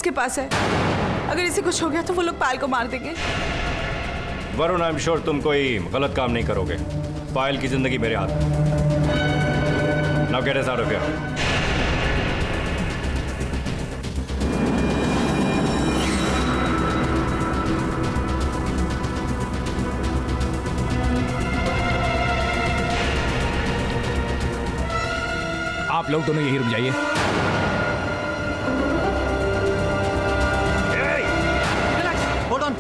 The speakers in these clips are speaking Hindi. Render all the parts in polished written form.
के पास है। अगर इसे कुछ हो गया तो वो लोग पायल को मार देंगे। वरुण, आई एम श्योर तुम कोई गलत काम नहीं करोगे। पायल की जिंदगी मेरे हाथ में। Now get us out of here. आप लोग दोनों यहीं रुक जाइए। Hold on.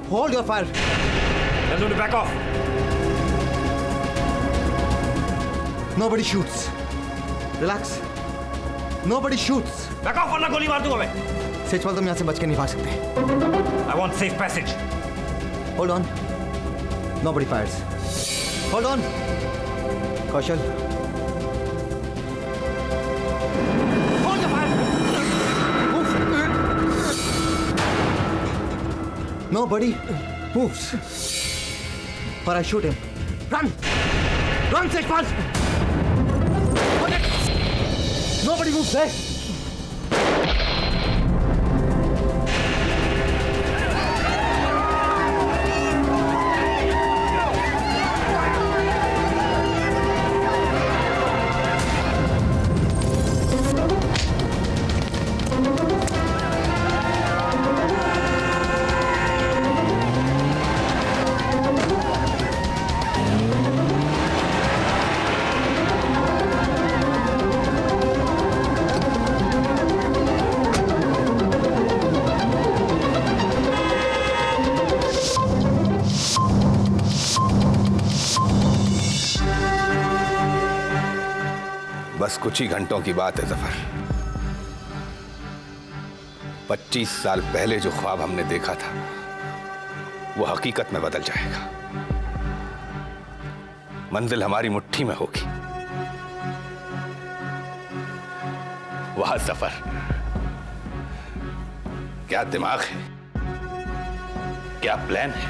Hold your fire. Tell them to back off. Nobody shoots. Relax. Nobody shoots. Back off वरना गोली मार दूंगा मैं। सेजपाल, तुम यहाँ से बच के नहीं भाग सकते। I want safe passage. Hold on. Nobody fires. Hold on. Kaushal. Hold the fire. Move. Nobody moves. Or I shoot him. Run! Run, Sejpal! Nobody moves there. बस कुछ ही घंटों की बात है जफर। 25 साल पहले जो ख्वाब हमने देखा था वो हकीकत में बदल जाएगा। मंजिल हमारी मुट्ठी में होगी। वाह जफर, क्या दिमाग है, क्या प्लान है।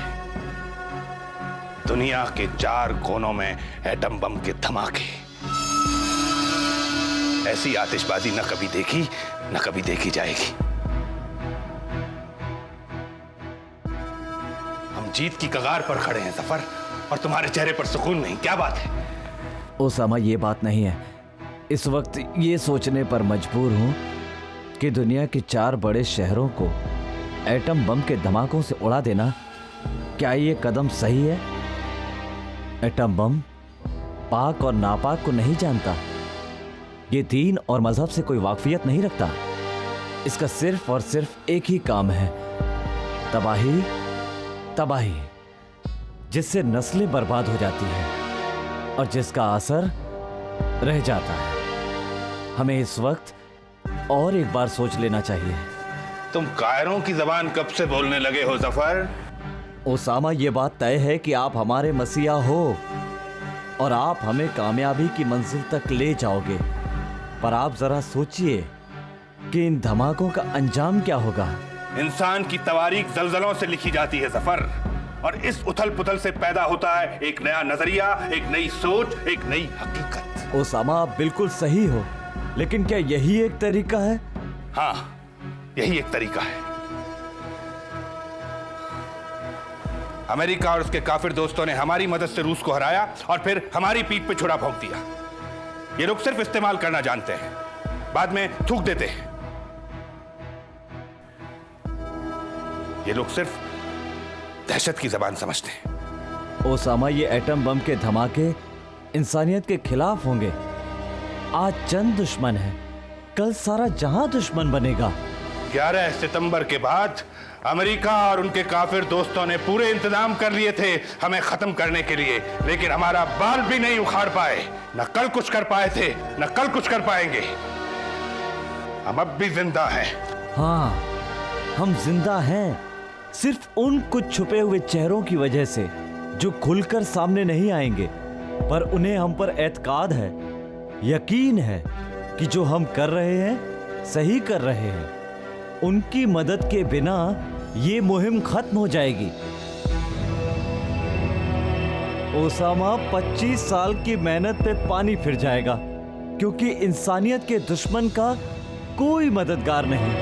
दुनिया के 4 कोनों में एटम बम के धमाके। ऐसी आतिशबाजी न कभी देखी न कभी देखी जाएगी। हम जीत की कगार पर खड़े हैं जफर, और तुम्हारे चेहरे पर सुकून नहीं। क्या बात है? ओसामा, ये बात नहीं है। इस वक्त ये सोचने पर मजबूर हूं कि दुनिया के 4 बड़े शहरों को एटम बम के धमाकों से उड़ा देना, क्या ये कदम सही है? एटम बम पाक और नापाक को नहीं जानता। ये दीन और मजहब से कोई वाकफियत नहीं रखता। इसका सिर्फ और सिर्फ एक ही काम है, तबाही, तबाही, जिससे नस्लें बर्बाद हो जाती हैं और जिसका असर रह जाता है। हमें इस वक्त और एक बार सोच लेना चाहिए। तुम कायरों की जबान कब से बोलने लगे हो जफर? ओसामा, ये बात तय है कि आप हमारे मसीहा हो और आप हमें कामयाबी की मंजिल तक ले जाओगे। पर आप जरा सोचिए कि इन धमाकों का अंजाम क्या होगा। इंसान की तवारीख जलजलों से लिखी जाती है जफर, और इस उथल पुथल से पैदा होता है एक नया नजरिया, एक नई सोच, एक नई हकीकत। ओसामा, आप बिल्कुल सही हो, लेकिन क्या यही एक तरीका है? हाँ, यही एक तरीका है। अमेरिका और उसके काफिर दोस्तों ने हमारी मदद से रूस को हराया और फिर हमारी पीठ पे छुरा भोंक दिया। ये लोग सिर्फ इस्तेमाल करना जानते हैं, बाद में थूक देते हैं। ये लोग सिर्फ दहशत की जबान समझते हैं। ओसामा, ये एटम बम के धमाके इंसानियत के खिलाफ होंगे। आज चंद दुश्मन है, कल सारा जहां दुश्मन बनेगा। 11 सितंबर के बाद अमेरिका और उनके काफिर दोस्तों ने पूरे इंतजाम कर लिए थे हमें खत्म करने के लिए, लेकिन हमारा बाल भी नहीं उखाड़ पाए। न कल कुछ कर पाए थे, न कल कुछ कर पाएंगे। हम अब भी जिंदा हैं। हाँ, हम जिंदा हैं, सिर्फ उन कुछ छुपे हुए चेहरों की वजह से जो खुलकर सामने नहीं आएंगे। पर उन्हें हम पर एतकाद है, यकीन है कि जो हम कर रहे हैं सही कर रहे हैं। उनकी मदद के बिना ये मुहिम खत्म हो जाएगी। ओसामा, 25 साल की मेहनत पे पानी फिर जाएगा, क्योंकि इंसानियत के दुश्मन का कोई मददगार नहीं।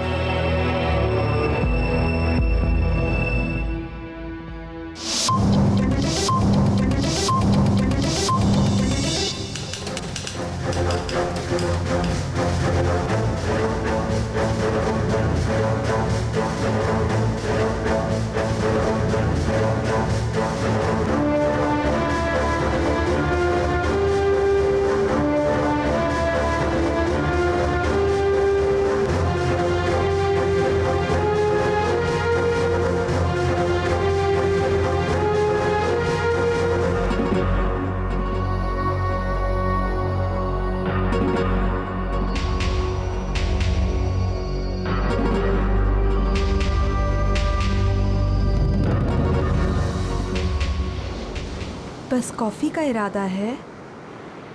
बस कॉफी का इरादा है।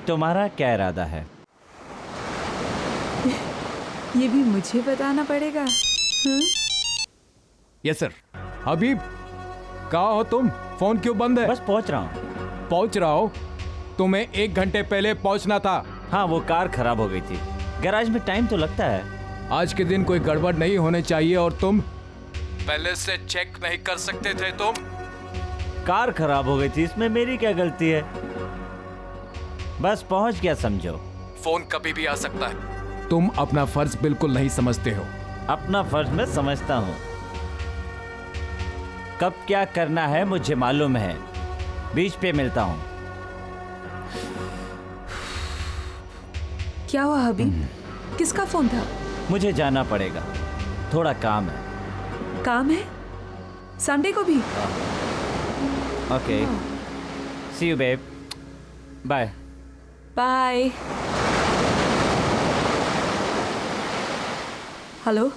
तुम्हारा क्या इरादा है? ये भी मुझे बताना पड़ेगा। Yes sir. हबीब, कहाँ हो तुम? फोन क्यों बंद है? बस पहुंच रहा हूँ। पहुंच रहा हो? तुम्हें 1 घंटे पहले पहुंचना था। हाँ, वो कार खराब हो गई थी। गैराज में टाइम तो लगता है। आज के दिन कोई गड़बड़ नहीं होने चाहिए। और तुम पहले से चेक नहीं कर सकते थे? तुम कार खराब हो गई थी, इसमें मेरी क्या गलती है? बस पहुंच गया समझो। फोन कभी भी आ सकता है। तुम अपना फर्ज बिल्कुल नहीं समझते हो। अपना फर्ज मैं समझता हूँ। कब क्या करना है मुझे मालूम है। बीच पे मिलता हूँ। क्या हुआ हबीब? किसका फोन था? मुझे जाना पड़ेगा, थोड़ा काम है। काम है? संडे को भी? Okay, see you babe, bye. Bye. Hello,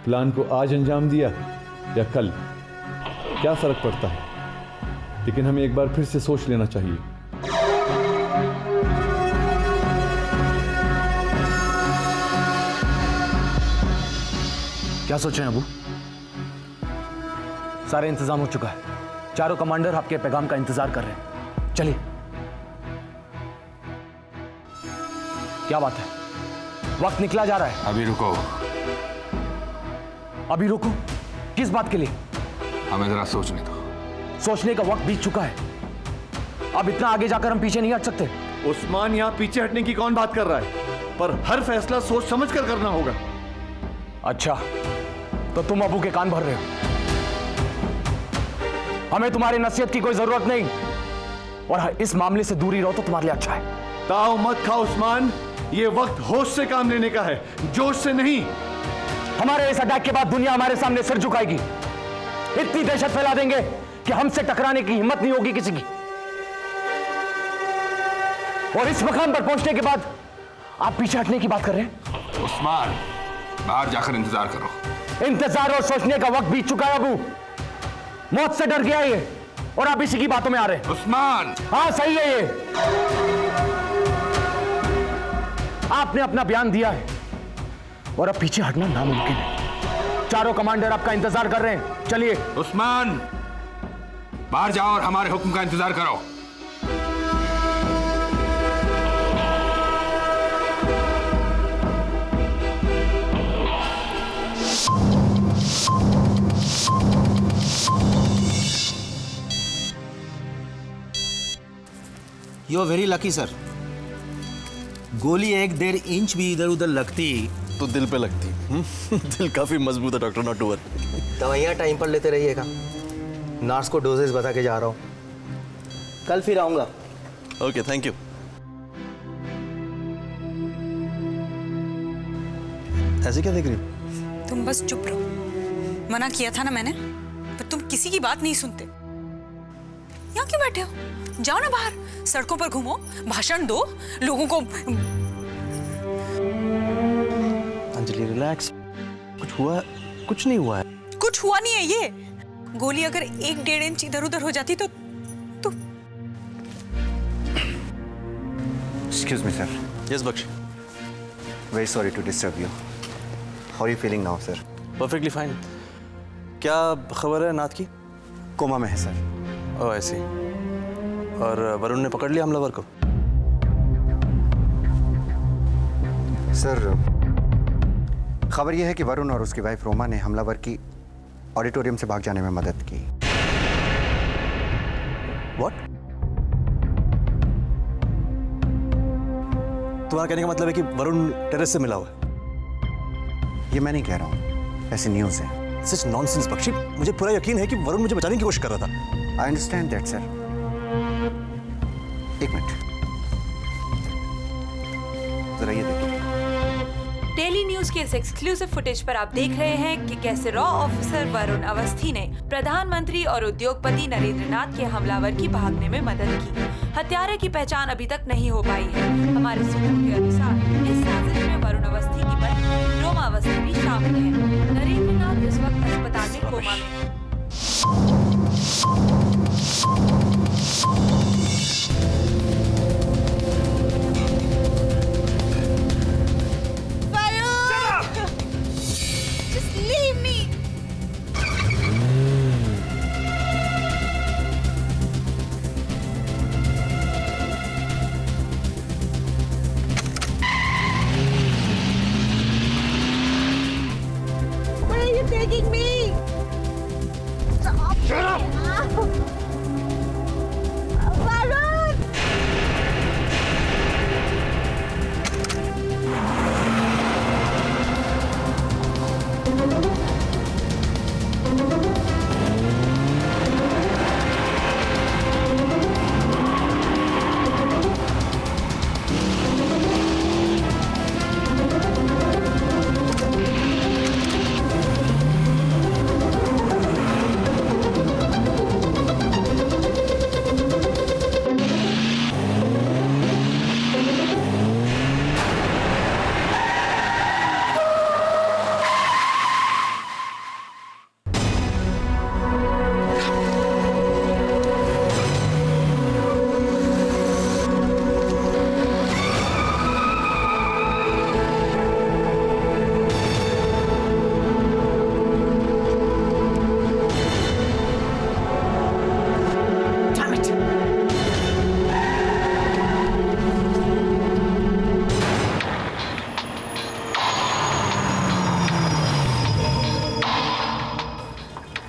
plan को आज अंजाम दिया या कल, क्या फर्क पड़ता है? लेकिन हमें एक बार फिर से सोच लेना चाहिए। क्या सोचें अबू? सारे इंतजाम हो चुका है। चारों कमांडर आपके पैगाम का इंतजार कर रहे हैं। चलिए। क्या बात है? वक्त निकला जा रहा है। अभी रुको। अभी रुको? किस बात के लिए? हमें जरा सोचने दो। सोचने का वक्त बीत चुका है। अब इतना आगे जाकर हम पीछे नहीं हट सकते। उस्मान, यहाँ पीछे हटने की कौन बात कर रहा है? पर हर फैसला सोच समझ कर करना होगा। अच्छा, तो तुम अबू के कान भर रहे हो। हमें तुम्हारी नसीहत की कोई जरूरत नहीं, और इस मामले से दूरी रहो तो तुम्हारे लिए अच्छा है। ताव मत खाओ उस्मान, ये वक्त होश से काम लेने का है, जोश से नहीं। हमारे इस अटैक के बाद दुनिया हमारे सामने सिर झुकाएगी। इतनी दहशत फैला देंगे कि हमसे टकराने की हिम्मत नहीं होगी किसी की। और इस मकाम पर पहुंचने के बाद आप पीछे हटने की बात कर रहे हैं? उस्मान, बाहर जाकर इंतजार करो। इंतजार और सोचने का वक्त बीत चुका है अबू। मौत से डर गया ये, और आप इसी की बातों में आ रहे हैं। उस्मान! हाँ, सही है ये। आपने अपना बयान दिया है, और अब पीछे हटना नामुमकिन है। चारों कमांडर आपका इंतजार कर रहे हैं। चलिए। उस्मान, बाहर जाओ और हमारे हुक्म का इंतजार करो। You are very lucky sir. गोली 1-1.5 इंच भी इधर उधर लगती तो दिल पे लगती। दिल काफी मजबूत है डॉक्टर, नॉट ओवर। दवाइयाँ टाइम पर लेते रहिएगा। नर्स को डोजेस बता के जा रहा हूँ। कल फिर आऊँगा। Okay, thank you. ऐसे क्या देख रही हो? तुम बस चुप रहो। मना किया था ना मैंने, पर तुम किसी की बात नहीं सुनते। यहाँ क्यों बैठे हो? जाओ ना बाहर, सड़कों पर घूमो, भाषण दो लोगों को। अंजलि रिलैक्स, कुछ हुआ? कुछ नहीं हुआ है। कुछ हुआ नहीं है। ये गोली अगर 1-1.5 इंच इधर उधर हो जाती तो Excuse me, sir. Yes, Bakshi. Very sorry to disturb you. How are you feeling now, sir? Perfectly fine. क्या खबर है नाथ की? कोमा में है, सर। ओह, ऐसी। और वरुण ने पकड़ लिया हमलावर को? सर, खबर यह है कि वरुण और उसकी वाइफ रोमा ने हमलावर की ऑडिटोरियम से भाग जाने में मदद की। What? तुम्हारा कहने का मतलब है कि वरुण टेरेस से मिला हुआ है? ये मैं नहीं कह रहा हूँ, ऐसी न्यूज़ है। सच नॉनसेंस बख्शी, मुझे पूरा यकीन है कि वरुण मुझे बचाने की कोशिश कर रहा था। I understand that, sir. एक मिनट, जरा ये देखिए। डेली न्यूज के इस एक्सक्लूसिव फुटेज पर आप देख रहे हैं कि कैसे रॉ ऑफिसर वरुण अवस्थी ने प्रधानमंत्री और उद्योगपति नरेंद्र नाथ के हमलावर की भागने में मदद की। हत्यारे की पहचान अभी तक नहीं हो पाई है। हमारे सूत्रों के अनुसार इस साजिश में वरुण अवस्थी की पत्नी रोमा अवस्थी भी शामिल है। नरेंद्र नाथ इस वक्त अस्पताल में कोमा में है।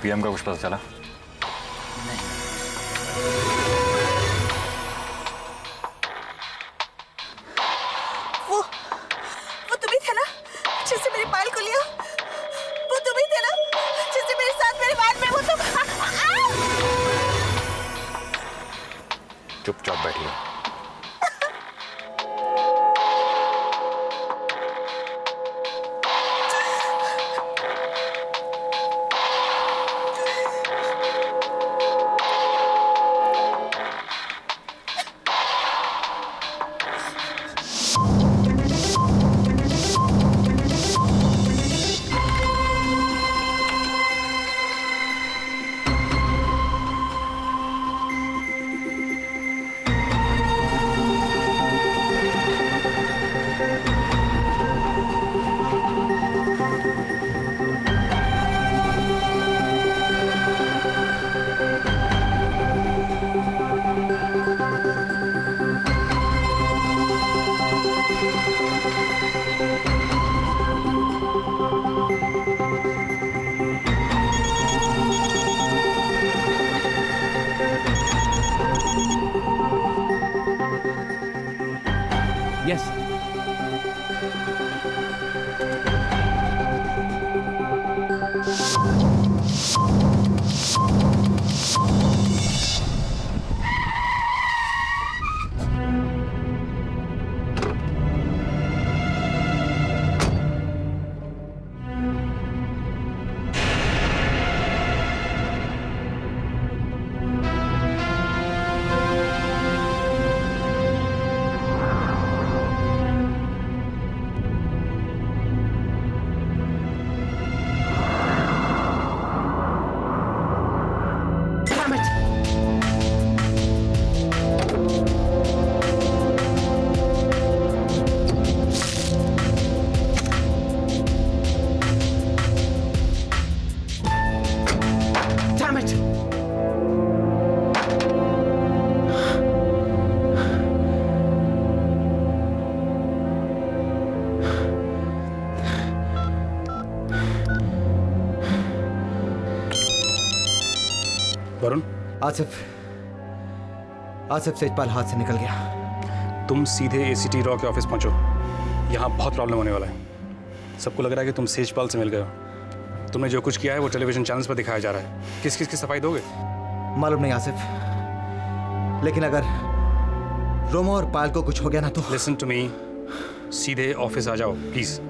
पीएम का कुछ पता चला? वो तुम ही थे ना जिससे मेरी पायल को लिया? वो तुम ही थे ना जिससे मेरे साथ मेरे बाद में वो तुम? चुपचाप बैठिए। आसिफ सेजपाल हाथ से निकल गया। तुम सीधे एसीटी रॉ के ऑफिस पहुंचो, यहाँ बहुत प्रॉब्लम होने वाला है। सबको लग रहा है कि तुम सेजपाल से मिल गए हो। तुमने जो कुछ किया है वो टेलीविजन चैनल्स पर दिखाया जा रहा है। किस किस की सफाई दोगे? मालूम नहीं आसिफ, लेकिन अगर रोमा और पायल को कुछ हो गया ना तो। लिसन टू मी, सीधे ऑफिस आ जाओ प्लीज।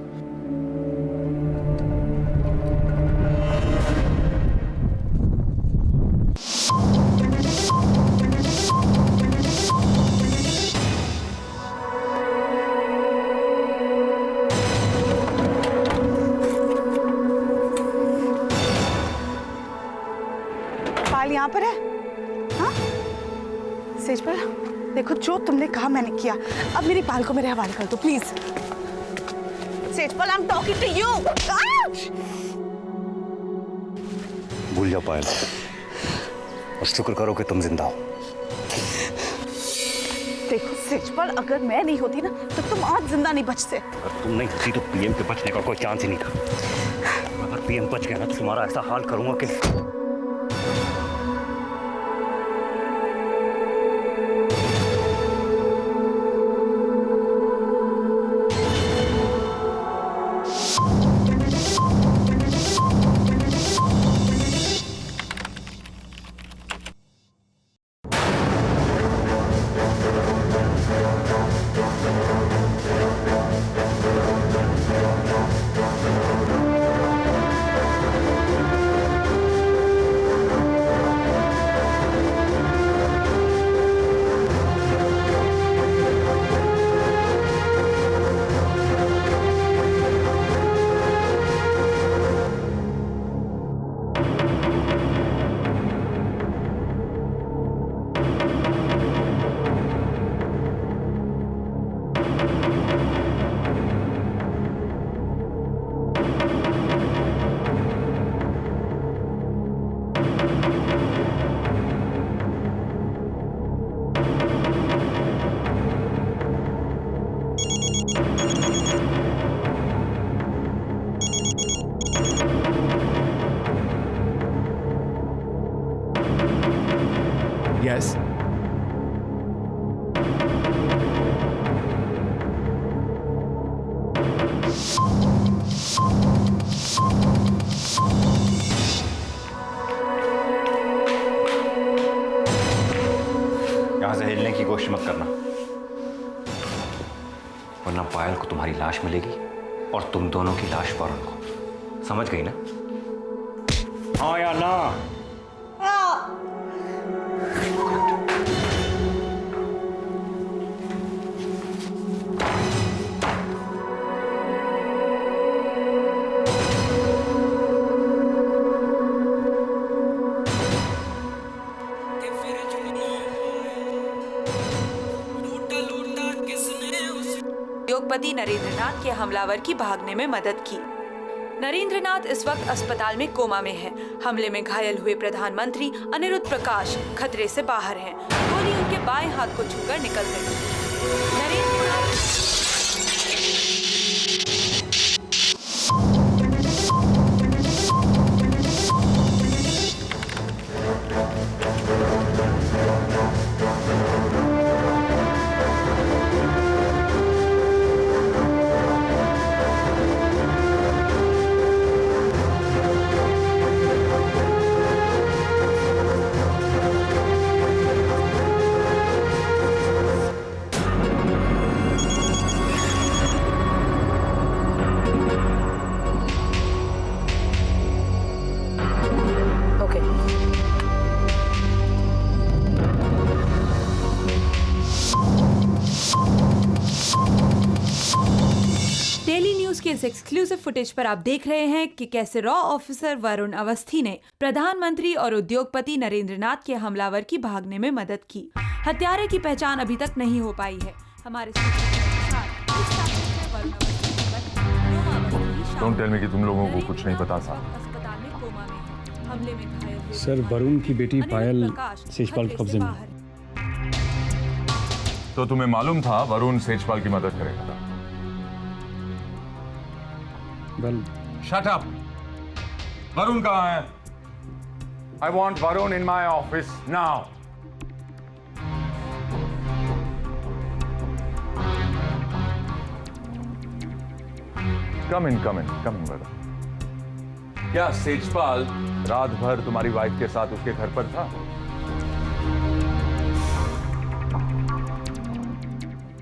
पायल यहाँ पर है? हाँ सेजपाल, देखो जो तुमने कहा मैंने किया। अब मेरी पायल को मेरे हवाले कर दो please. Sejpal, I am talking to you. भूल जाओ पायल और शुक्र करो कि तुम जिंदा हो। देखो सेजपाल, अगर मैं नहीं होती ना तो तुम आज जिंदा नहीं बचते। अगर तुम नहीं होती तो पीएम के बचने का कोई चांस ही नहीं था। अगर पीएम बच गया ना तो तुम्हारा ऐसा हाल करूंगा कि यस यहां से हिलने की कोशिश मत करना, वरना पायल को तुम्हारी लाश मिलेगी और तुम दोनों की लाश वरुण को। समझ गई ना? हाँ या ना? उद्योगपति नरेंद्रनाथ के हमलावर की भागने में मदद की। नरेंद्रनाथ इस वक्त अस्पताल में कोमा में है। हमले में घायल हुए प्रधानमंत्री अनिरुद्ध प्रकाश खतरे से बाहर हैं। गोली उनके बाएं हाथ को छूकर निकल गई। नरेंद्रनाथ डेली न्यूज के इस एक्सक्लूसिव फुटेज पर आप देख रहे हैं कि कैसे रॉ ऑफिसर वरुण अवस्थी ने प्रधानमंत्री और उद्योगपति नरेंद्रनाथ के हमलावर की भागने में मदद की। हत्यारे की पहचान अभी तक नहीं हो पाई है। हमारे डोंट टेल मी कि तुम लोगों को कुछ नहीं पता था। अस्पताल में कोमा में है। हमले में घायल हुए सर, वरुण की बेटी पायल सेजपाल के कब्जे में। तो तुम्हें मालूम था वरुण सेजपाल की मदद करेगा? Well, shut up. वरुण कहाँ है? I want Varun in my office now. Come in, Varun. क्या सेजपाल रात भर तुम्हारी वाइफ के साथ उसके घर पर था?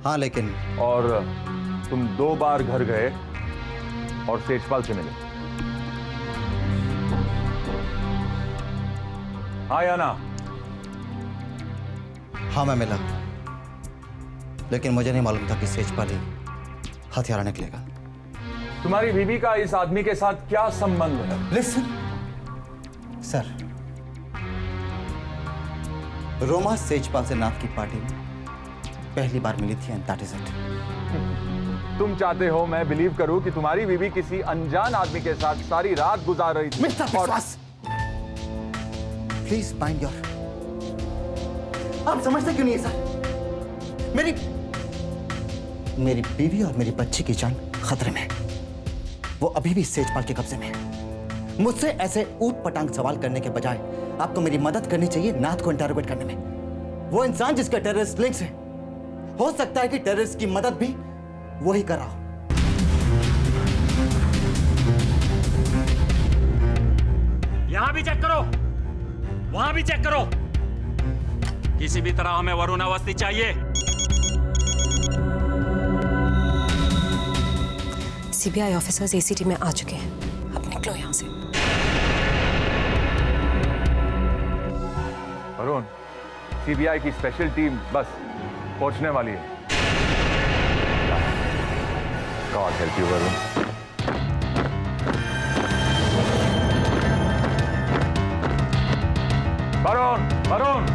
हाँ, लेकिन और तुम 2 बार घर गए और सेजपाल से मिले, हाँ या ना? हाँ, मैं मिला, लेकिन मुझे नहीं मालूम था कि सेजपाल ही हथियारा निकलेगा। तुम्हारी बीवी का इस आदमी के साथ क्या संबंध है? लिसन सर, रोमा सेजपाल से नाथ की पार्टी में पहली बार मिली थी, एंड दैट इज इट। तुम चाहते हो मैं बिलीव करूं कि तुम्हारी बीवी किसी अनजान आदमी के साथ सारी रात गुजार रही थी? मिस्टर विश्वास, प्लीज माइंड योर। आप समझते क्यों नहीं है सर? मेरी बीवी और मेरी बच्ची की जान खतरे में है। वो अभी भी सेजपाल के कब्जे में है। मुझसे ऐसे ऊट पटांग सवाल करने के बजाय आपको मेरी मदद करनी चाहिए नाथ को इंटरोगेट करने में। वो इंसान जिसके टेररिस्ट लिंक्स है, हो सकता है कि टेररिस्ट की मदद भी वो ही कर रहा हो। यहां भी चेक करो, वहां भी चेक करो। किसी भी तरह हमें वरुण अवस्थी चाहिए। सीबीआई ऑफिसर्स एसीटी में आ चुके हैं, अब निकलो यहां से। वरुण, सीबीआई की स्पेशल टीम बस पहुंचने वाली है। God help you Varun. Varun,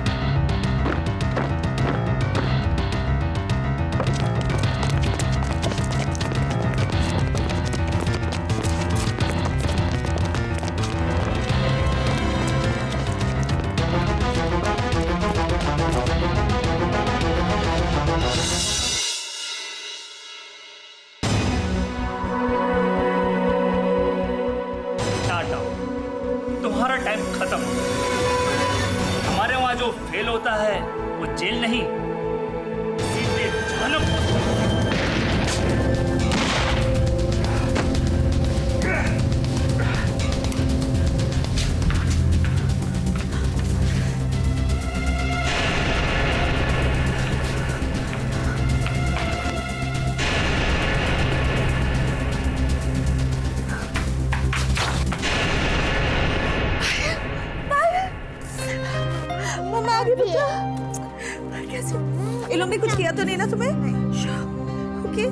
तुम्हारा टाइम खत्म। हमारे वहां जो फेल होता है वो जेल नहीं, सीधे जहन्नम होता है। कैसे? इन लोग ने कुछ किया तो नहीं ना तुम्हें? Okay.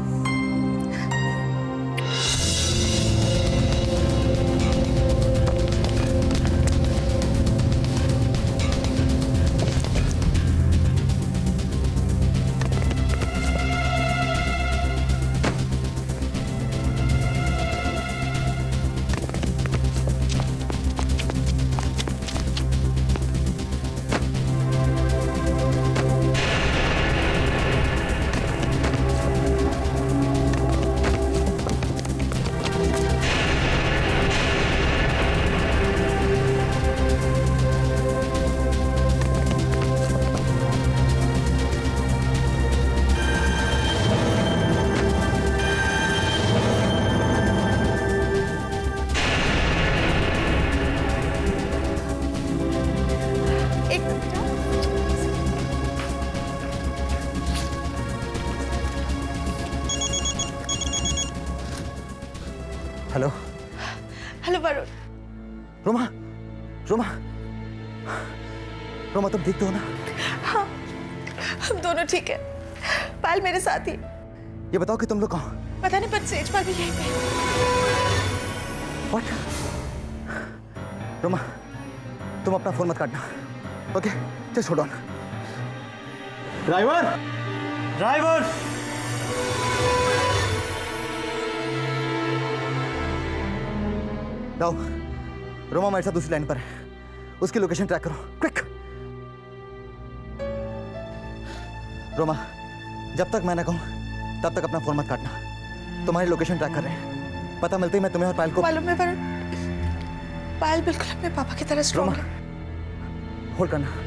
Hello hello Varun. Roma, Roma, Roma, तुम ठीक तो हो ना? हाँ, हम दोनों ठीक है। पायल मेरे साथ ही। ये बताओ कि तुम लोग कहाँ? पता नहीं, पर सेजपाल भी यहीं पे। What? रोमा, तुम अपना फोन मत काटना, okay? Just hold on. Driver, driver, लाओ। रोमा मेरे साथ दूसरी लाइन पर है, उसकी लोकेशन ट्रैक करो, क्विक। रोमा, जब तक मैं ना कहूं तब तक अपना फोन मत काटना। तुम्हारी लोकेशन ट्रैक कर रहे हैं, पता मिलते ही मैं तुम्हें और पायल को। मालूम है वरुण, पायल बिल्कुल अपने पापा की तरह स्ट्रॉन्ग है। होल्ड करना।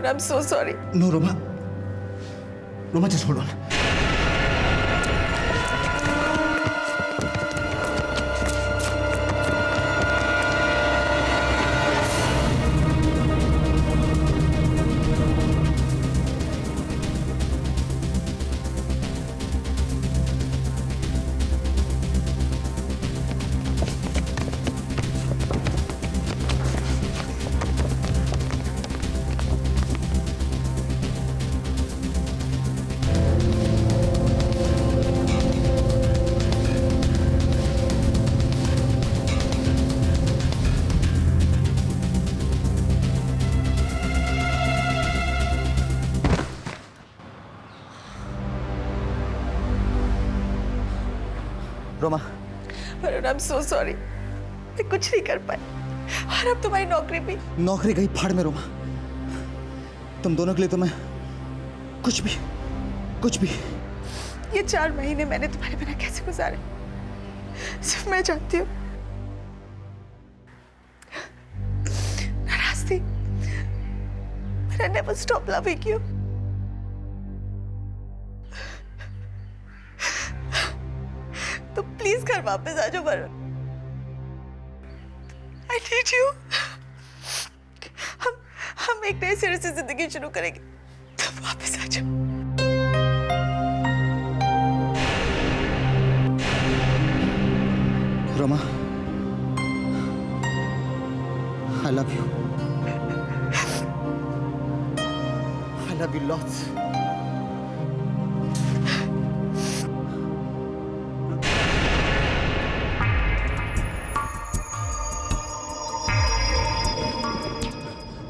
I'm so sorry. No, Roma. Roma, just hold on. Roma, Varun, I'm so sorry. मैं कुछ नहीं कर पाई और अब तुम्हारी नौकरी भी। नौकरी गई फाड़ में रोमा। तुम दोनों के लिए तो मैं कुछ भी। ये 4 महीने मैंने तुम्हारे बिना कैसे गुजारे सिर्फ मैं जानती हूँ। नाराज थी, but I never stop loving you. तो प्लीज घर वापस आ जाओ वरुण। I need you. हम एक नए सिरे से जिंदगी शुरू करेंगे। तुम वापस आ जाओ। Roma, I love you. I love you lots.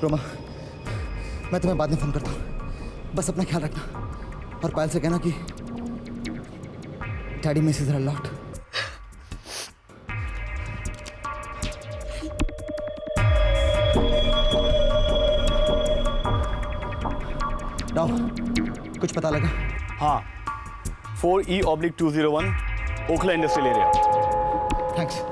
Roma, मैं तुम्हें बाद में फोन करता हूँ। बस अपना ख्याल रखना और पायल से कहना कि डैडी मिसेस हर लॉट। राव, कुछ पता लगा? हाँ, 4E/201 Okhla industrial area. Thanks.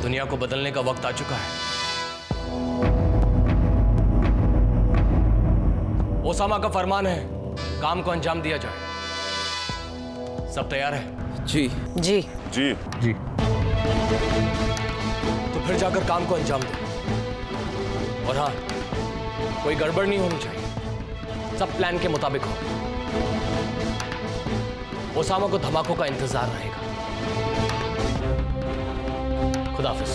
दुनिया को बदलने का वक्त आ चुका है। ओसामा का फरमान है, काम को अंजाम दिया जाए। सब तैयार है? जी जी जी जी। तो फिर जाकर काम को अंजाम दो। और हाँ, कोई गड़बड़ नहीं होनी चाहिए, सब प्लान के मुताबिक हो। ओसामा को धमाकों का इंतजार रहेगा। खुदा हाफिज।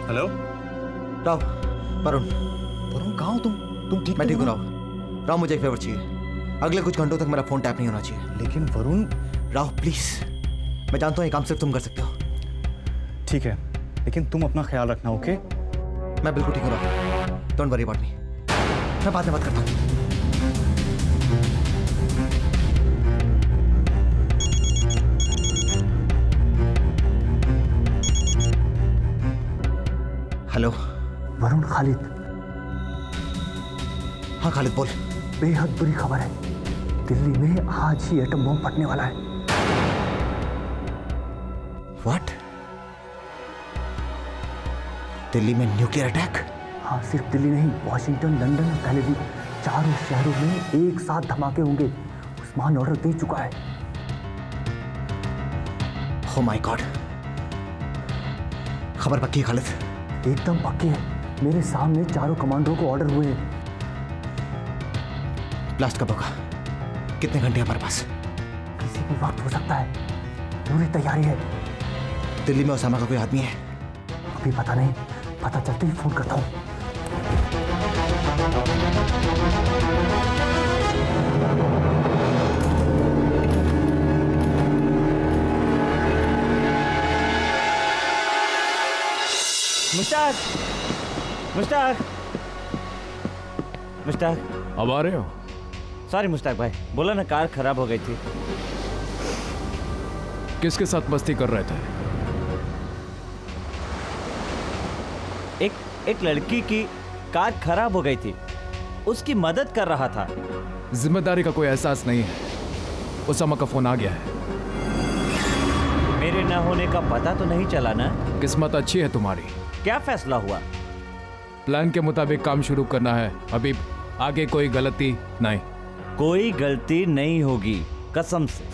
हेलो राव, वरुण कहाँ हो तुम ठीक? मैं ठीक हूँ राव। राव, मुझे एक फेवर चाहिए। अगले कुछ घंटों तक मेरा फोन टैप नहीं होना चाहिए। लेकिन वरुण। राव प्लीज, मैं जानता हूँ ये काम सिर्फ तुम कर सकते हो। ठीक है, लेकिन तुम अपना ख्याल रखना, ओके? मैं बिल्कुल ठीक हूँ Rao, don't worry about me. मैं बाद में बात करता हूँ। हेलो वरुण, खालिद। हाँ खालिद बोल। बेहद बुरी खबर है, दिल्ली में आज ही एटम बम फटने वाला है। व्हाट? दिल्ली में न्यूक्लियर अटैक? हाँ, सिर्फ दिल्ली नहीं, वॉशिंगटन, लंदन और टेल अवीव, चारों शहरों में एक साथ धमाके होंगे। उस्मान ऑर्डर दे चुका है। Oh my God. खबर पक्की है खालिद? एकदम पक्की है, मेरे सामने चारों कमांडो को ऑर्डर हुए हैं। ब्लास्ट कब होगा? कितने घंटे हमारे पास? किसी भी वक्त हो सकता है, पूरी तैयारी है। दिल्ली में ओसामा का कोई आदमी है? अभी पता नहीं, पता चलते ही फोन करता हूँ। मुश्ताक, मुश्ताक, मुश्ताक। अब आ रहे हो? सॉरी मुश्ताक भाई, बोला ना कार खराब हो गई थी। किसके साथ मस्ती कर रहे थे? एक लड़की की कार खराब हो गई थी, उसकी मदद कर रहा था। जिम्मेदारी का कोई एहसास नहीं है। ओसामा का फोन आ गया है। मेरे न होने का पता तो नहीं चला ना? किस्मत अच्छी है तुम्हारी। क्या फैसला हुआ? प्लान के मुताबिक काम शुरू करना है। अभी आगे कोई गलती नहीं। कोई गलती नहीं होगी, कसम से।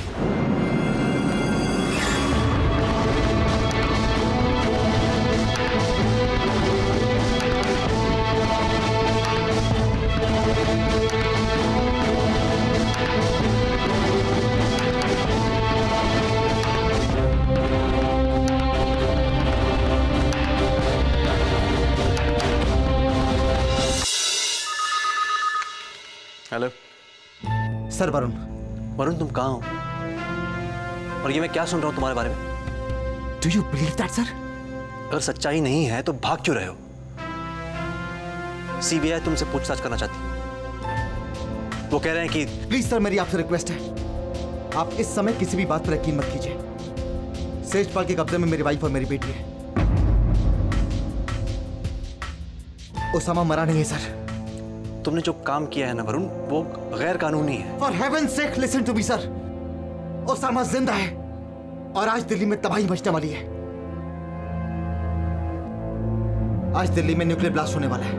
Hello sir. वरुण। वरुण, तुम कहाँ हो? और ये मैं क्या सुन रहा हूँ तुम्हारे बारे में? Do you believe that sir? अगर सच्चाई नहीं है तो भाग क्यों रहे हो? सीबीआई तुमसे पूछताछ करना चाहती है। वो कह रहे हैं कि प्लीज सर, मेरी आपसे रिक्वेस्ट है, आप इस समय किसी भी बात पर यकीन मत कीजिए। सेजपाल के कब्जे में मेरी वाइफ और मेरी बेटी है। ओसामा मरा नहीं है सर। तुमने जो काम किया है ना वरुण, वो गैर कानूनी है। For heaven's sake, listen to me, sir. Osama जिंदा है और आज दिल्ली में तबाही मचने वाली है। आज दिल्ली में न्यूक्लियर ब्लास्ट होने वाला है।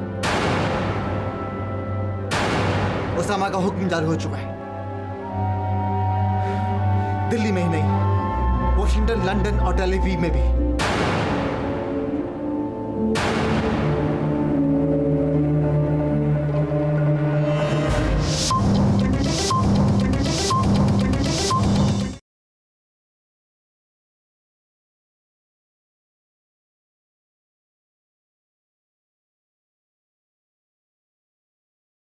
ओसामा का हुक्म जारी हो चुका है। दिल्ली में ही नहीं, वॉशिंगटन, लंदन और टेल अवीव में भी।